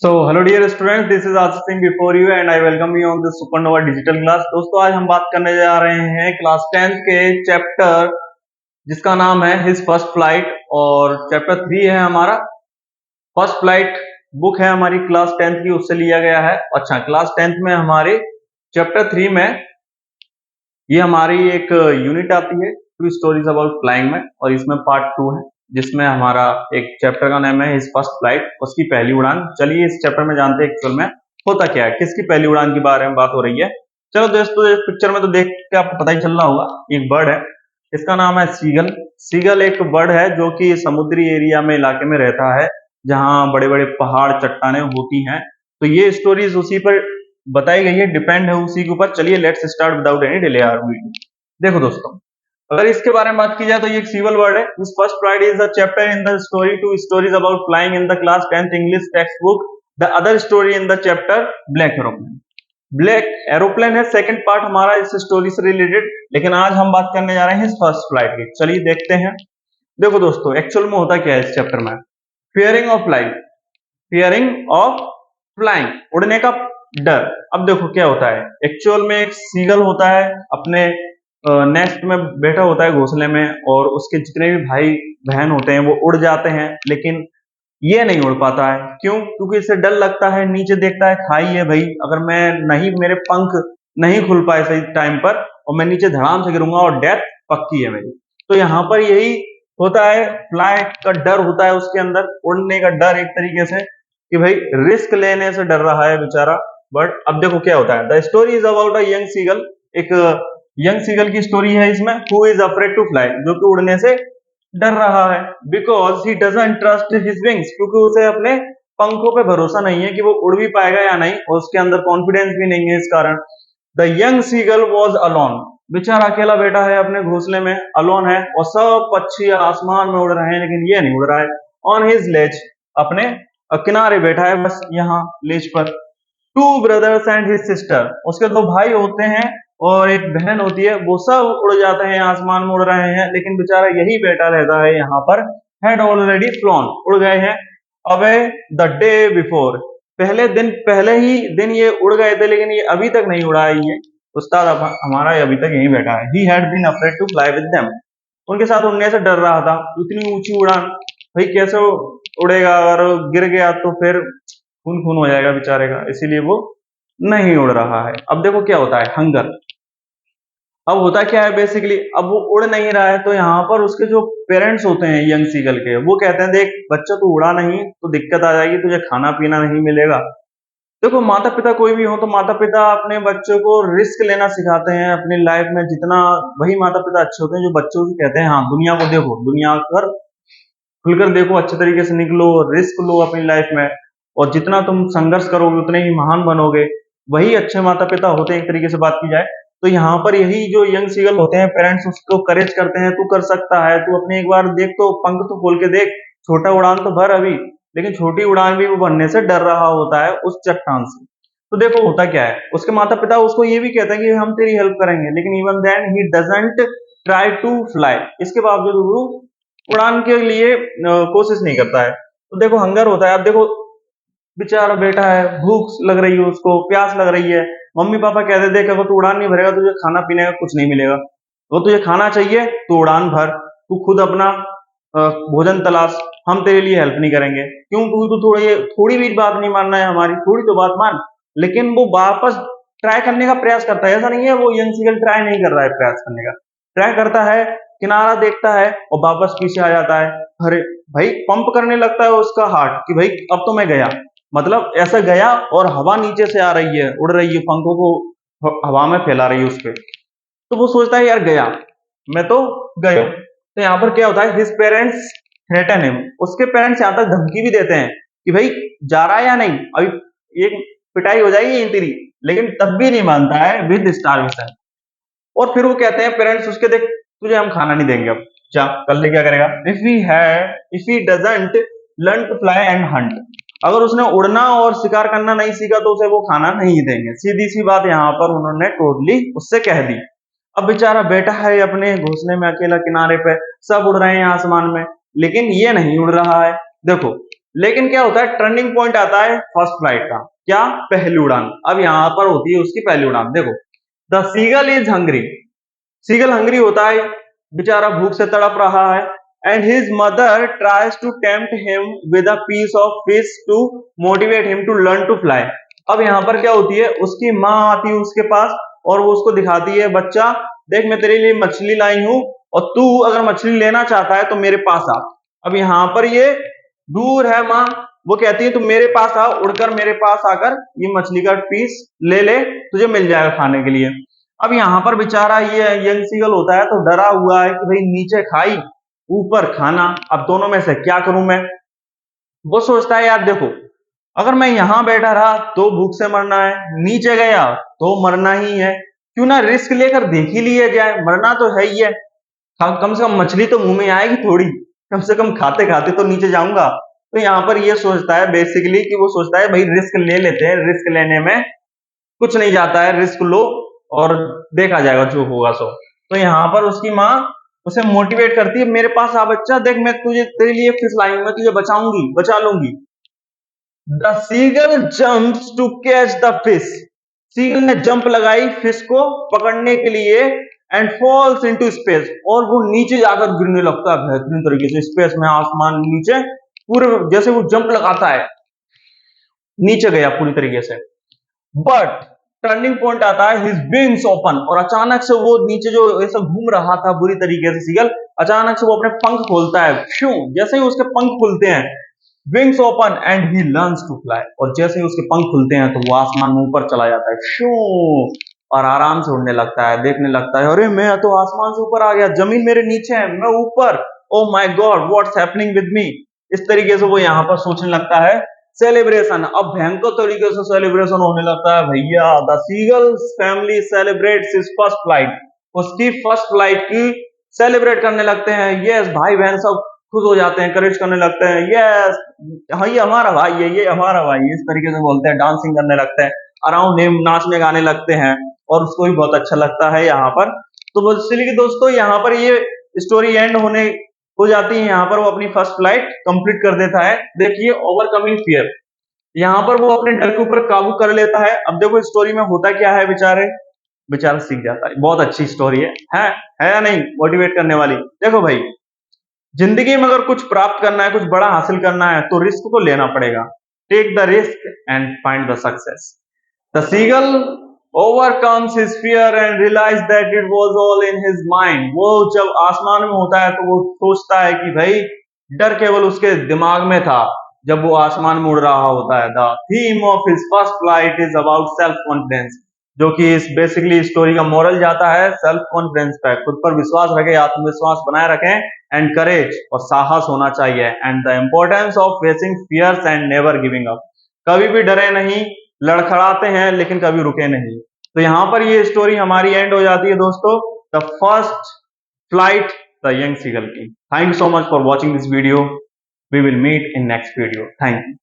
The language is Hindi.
Hello dear students, this is Ashish Singh before you and I welcome you on this supernova digital class. दोस्तों, आज हम बात करने जा रहे हैं क्लास 10th के चैप्टर जिसका नाम है हिज फर्स्ट फ्लाइट, और चैप्टर 3 है हमारा फर्स्ट फ्लाइट। बुक है हमारी क्लास 10th की, उससे लिया गया है। अच्छा, क्लास 10th में हमारे चैप्टर 3 में ये हमारी एक यूनिट आती है टू स्टोरीज अबाउट फ्लाइंग में, और इसमें पार्ट 2 है जिसमें हमारा एक चैप्टर का नाम है हिज फर्स्ट फ्लाइट, उसकी पहली उड़ान। चलिए इस चैप्टर में जानते हैं एक्चुअल में होता क्या है, किसकी पहली उड़ान के बारे में बात हो रही है। चलो दोस्तों, इस पिक्चर में तो देख के आपको पता ही चल रहा होगा, एक बर्ड है, इसका नाम है सीगल। सीगल एक बर्ड है जो कि समुद्री एरिया में इलाके में रहता है जहां बड़े बड़े पहाड़ चट्टानें होती हैं। तो ये स्टोरीज उसी पर बताई गई है, डिपेंड है उसी के ऊपर। चलिए let's start without any delay our video. देखो दोस्तों, अगर इसके बारे में बात की जाए तो ये एक सीवल वर्ड है। This first flight is a chapter in the story two stories about flying in the class 10th English textbook. The other story in the chapter black aeroplane. Black aeroplane है सेकंड पार्ट हमारा इस स्टोरी से रिलेटेड, लेकिन आज हम बात करने जा रहे हैं इस फर्स्ट फ्लाइट की। चलिए देखते हैं। देखो दोस्तों, एक्चुअल में होता क्या है इस चैप्टर में, fearing of flying, fearing of flying, उड़ने का डर। अब देखो क्या होता है, एक्चुअल में एक सीगल होता है अपने नेस्ट में बैठा होता है घोंसले में, और उसके जितने भी भाई बहन होते हैं वो उड़ जाते हैं, लेकिन ये नहीं उड़ पाता है। क्यों? क्योंकि इसे डर लगता है, नीचे देखता है खाई है भाई, अगर मैं नहीं, मेरे पंख नहीं खुल पाए सही टाइम पर और मैं नीचे धड़ाम से गिरूंगा और डेथ पक्की है मेरी। तो यहाँ पर यही होता है, फ्लाइट का डर होता है उसके अंदर, उड़ने का डर एक तरीके से, कि भाई रिस्क लेने से डर रहा है बेचारा। बट अब देखो क्या होता है, the story is about a young seagull. एक यंग सीगल की स्टोरी है इसमें, who is afraid to fly, जो कि उड़ने से डर रहा है, because he doesn't trust his wings, क्योंकि उसे अपने पंखों पे भरोसा नहीं है कि वो उड़ भी पाएगा या नहीं, और उसके अंदर कॉन्फिडेंस भी नहीं है इस कारण। The young seagull was alone, बेचारा अकेला बैठा है अपने घोंसले में, अलोन है, और सब पक्षी आसमान में उड़ रहे हैं लेकिन ये नहीं उड़ रहा है। ऑन हिज लेज, अपने किनारे बैठा है बस यहाँ लेज पर। Two brothers and his sister, उसके दो भाई होते हैं और एक बहन होती है, वो सब उड़ जाते हैं, आसमान में उड़ रहे हैं, लेकिन बेचारा यही बैठा रहता है यहाँ पर। हैड ऑलरेडी फ्लोन, उड़ गए हैं। अवे द डे बिफोर, पहले ही दिन ये उड़ गए थे, लेकिन ये अभी तक नहीं उड़ा है। ये उस्ताद हमारा अभी तक यहीं बैठा है। He had been afraid to fly with them, उनके साथ उड़ने से डर रहा था। इतनी ऊंची उड़ान भाई कैसे उड़ेगा, अगर गिर गया तो फिर खून खून हो जाएगा बेचारे का, इसीलिए वो नहीं उड़ रहा है। अब देखो क्या होता है, हंगर। अब होता क्या है बेसिकली, अब वो उड़ नहीं रहा है, तो यहाँ पर उसके जो पेरेंट्स होते हैं यंग सीगल के, वो कहते हैं देख बच्चा तू उड़ा नहीं तो दिक्कत आ जाएगी, तुझे खाना पीना नहीं मिलेगा। देखो माता पिता कोई भी हो तो माता पिता अपने बच्चों को रिस्क लेना सिखाते हैं अपनी लाइफ में, जितना वही माता पिता अच्छे होते हैं जो बच्चों से कहते हैं हाँ दुनिया को देखो, दुनिया पर खुलकर देखो, अच्छे तरीके से निकलो, रिस्क लो अपनी लाइफ में, और जितना तुम संघर्ष करोगे उतने ही महान बनोगे। वही अच्छे माता पिता होते हैं एक तरीके से बात की जाए तो। यहाँ पर यही जो यंग सीगल होते हैं पेरेंट्स, उसको करेज करते हैं, तू कर सकता है, तू अपने एक बार देख, तो पंख तो खोल के देख, छोटा उड़ान तो भर अभी। लेकिन छोटी उड़ान भी वो भरने से डर रहा होता है उस चट्टान से। तो देखो होता क्या है, उसके माता पिता उसको ये भी कहते हैं कि हम तेरी हेल्प करेंगे, लेकिन even then he doesn't try to fly, इसके बावजूद वो उड़ान के लिए कोशिश नहीं करता है। तो देखो हंगर होता है। अब देखो बेचारा बेटा है, भूख लग रही है, उसको प्यास लग रही है, मम्मी पापा कहते देख अगर तू उड़ान नहीं भरेगा तुझे खाना पीने का कुछ नहीं मिलेगा, वो तुझे खाना चाहिए तो उड़ान भर, तू खुद अपना भोजन तलाश, हम तेरे लिए हेल्प नहीं करेंगे। क्यों? क्योंकि तू थोड़ी भी बात नहीं मानना है हमारी, थोड़ी तो बात मान। लेकिन वो वापस ट्राई करने का प्रयास करता है, ऐसा नहीं है वो यंग सीगल ट्राई नहीं कर रहा है, प्रयास करने का ट्राई करता है, किनारा देखता है और वापस पीछे आ जाता है। अरे भाई पंप करने लगता है उसका हार्ट कि भाई अब तो मैं गया, मतलब ऐसा गया, और हवा नीचे से आ रही है, उड़ रही है, पंखों को हवा में फैला रही है उस पर। तो वो सोचता है यार गया, मैं तो गया। तो यहाँ पर क्या होता है, हिज पेरेंट्स थ्रेटन हिम, उसके पेरेंट्स यहाँ तक धमकी भी देते हैं कि भाई जा रहा है या नहीं, अभी एक पिटाई हो जाएगी तेरी, लेकिन तब भी नहीं मानता है विद स्टारवेशन। और फिर वो कहते हैं पेरेंट्स उसके, देख तुझे हम खाना नहीं देंगे, अब जा कल ले क्या करेगा। If he doesn't learn to fly and hunt, अगर उसने उड़ना और शिकार करना नहीं सीखा तो उसे वो खाना नहीं देंगे। सीधी सी बात यहाँ पर उन्होंने टोटली उससे कह दी। अब बेचारा बैठा है अपने घोंसले में अकेला किनारे पे, सब उड़ रहे हैं आसमान में, लेकिन ये नहीं उड़ रहा है। देखो लेकिन क्या होता है, टर्निंग पॉइंट आता है फर्स्ट फ्लाइट का। क्या? पहली उड़ान। अब यहाँ पर होती है उसकी पहली उड़ान। देखो, the seagull is hungry. Seagull hungry होता है, बेचारा भूख से तड़प रहा है। And his mother tries to tempt him with a piece of fish to motivate him to learn to fly. अब यहाँ पर क्या होती है, उसकी माँ आती है उसके पास और वो उसको दिखाती है, बच्चा देख मैं तेरे लिए मछली लाई हूं और तू अगर मछली लेना चाहता है तो मेरे पास आ। अब यहाँ पर ये दूर है माँ, वो कहती है तू मेरे पास आ, उड़कर मेरे पास आकर ये मछली का पीस ले ले, तुझे मिल जाएगा खाने के लिए। अब यहाँ पर बेचारा ये यंग सीगल होता है तो डरा हुआ है कि भाई नीचे खाई ऊपर खाना, अब दोनों में से क्या करूं मैं। वो सोचता है यार देखो, अगर मैं यहां बैठा रहा तो भूख से मरना है, नीचे गया तो मरना ही है, क्यों ना रिस्क लेकर देख ही लिया जाए, मरना तो है ही है। कम से कम मछली तो मुंह में आएगी थोड़ी, कम से कम खाते खाते तो नीचे जाऊंगा। तो यहाँ पर ये सोचता है बेसिकली कि वो सोचता है भाई रिस्क ले लेते हैं, रिस्क लेने में कुछ नहीं जाता है, रिस्क लो और देखा जाएगा जो होगा सो। तो यहाँ पर उसकी माँ उसे मोटिवेट करती है, मेरे पास आ बच्चा, देख मैं तुझे तेरे लिए फिश लाई हूं, मैं तुझे बचाऊंगी, बचा लूंगी। The seagull jumps to catch the fish. Seagull ने जंप लगाई फिश को पकड़ने के लिए एंड फॉल्स इनटू स्पेस, और वो नीचे जाकर गिरने लगता है बेहतरीन तरीके से, स्पेस में, आसमान नीचे पूरे, जैसे वो जंप लगाता है नीचे गया पूरी तरीके से। बट टर्निंग पॉइंट आता है, हिज विंग्स ओपन, और अचानक से वो नीचे जो ऐसा घूम रहा था बुरी तरीके से सीगल, अचानक से वो अपने पंख खोलता है, शू, जैसे ही उसके पंख खुलते हैं, wings open and he learns to fly, और जैसे ही उसके पंख खुलते हैं तो वो आसमान में ऊपर चला जाता है, शू, और आराम से उड़ने लगता है, देखने लगता है, अरे मैं तो आसमान से ऊपर आ गया, जमीन मेरे नीचे है, मैं ऊपर, oh my God what's happening with me. इस तरीके से वो यहाँ पर सोचने लगता है। सेलिब्रेशन, अब भयंकर तरीके से सेलिब्रेशन होने लगता है भैया। The seagulls family celebrates his first flight, उसकी फर्स्ट फ्लाइट की सेलिब्रेट करने लगते हैं। यस, भाई बहन सब खुश हो जाते हैं, करेज करने लगते हैं, यस हाँ ये हमारा भाई है, ये हमारा भाई है, इस तरीके से बोलते हैं, डांसिंग करने लगते हैं, अराउंड हिम नाचने गाने लगते हैं, और उसको भी बहुत अच्छा लगता है यहाँ पर। तो इसलिए दोस्तों यहाँ पर ये स्टोरी एंड होने हो जाती है, यहाँ पर वो अपनी फर्स्ट फ्लाइट कंप्लीट कर देता है। देखिए, ओवरकमिंग फियर, यहाँ पर वो अपने डर के ऊपर काबू कर लेता है। अब देखो स्टोरी में होता क्या है, बेचारा सीख जाता है। बहुत अच्छी स्टोरी है या नहीं, मोटिवेट करने वाली। देखो भाई, जिंदगी में अगर कुछ प्राप्त करना है, कुछ बड़ा हासिल करना है तो रिस्क को लेना पड़ेगा। Take the risk and find the success. The seagull overcomes his fear and realized that it was all in his mind। वो जब आसमान में होता है तो वो सोचता है कि भाई डर केवल उसके दिमाग में था जब वो आसमान में उड़ रहा होता है। The theme of his first flight is about self confidence, जो कि इस बेसिकली स्टोरी का मोरल जाता है सेल्फ कॉन्फिडेंस पे, खुद पर विश्वास रखें, आत्मविश्वास बनाए रखें, एंड करेज, और साहस होना चाहिए, and the importance of facing fears and never giving up. कभी भी डरे नहीं, लड़खड़ाते हैं लेकिन कभी रुके नहीं। तो यहाँ पर ये स्टोरी हमारी एंड हो जाती है दोस्तों, the first flight the young seagull की। Thank you so much for watching this video. We will meet in next video. Thank you.